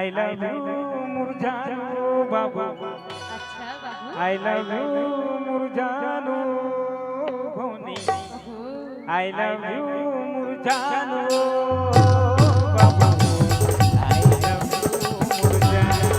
I love you मुरझानो बाबू। अच्छा बाबू। आई लव यू मुरझानो भोनी। आई लव यू मुरझानो बाबू। आई लव यू मुरझानो।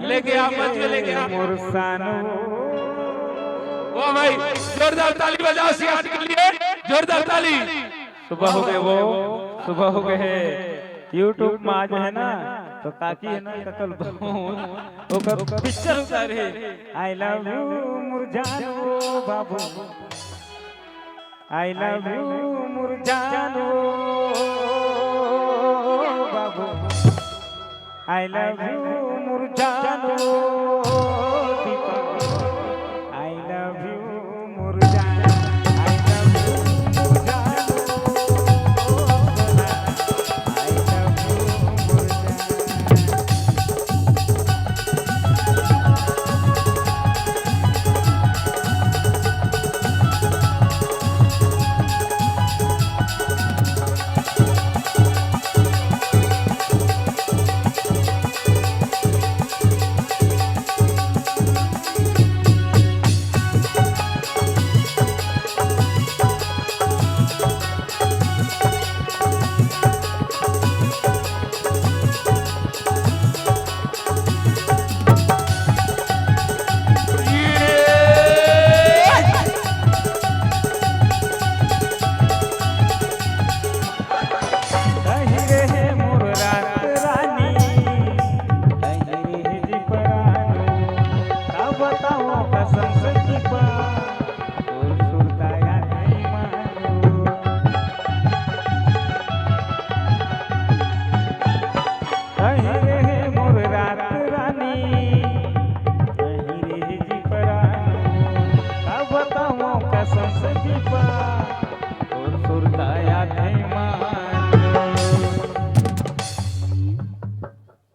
लेके आप मंच में लेके आप मुरसानो। वाह भाई, जोरदार ताली बजाओ सियाट के लिए, जोरदार ताली। सुबह हो गए, वो सुबह हो गए है। यूट्यूब में आज है ना तो काकी है ना ककल वो कर पिक्चर उतारे। आई लव यू मुरझानो बाबू। आई लव यू मुरझानो बाबू। आई लव यू मुरझानो दीपा। आई लव यू मुरझानो। आई लव यू मुरझानो। आई लव यू मुरझानो।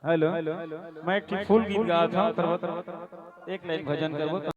हेलो, मैं फुल गीत गा था, एक लाइन भजन करबो।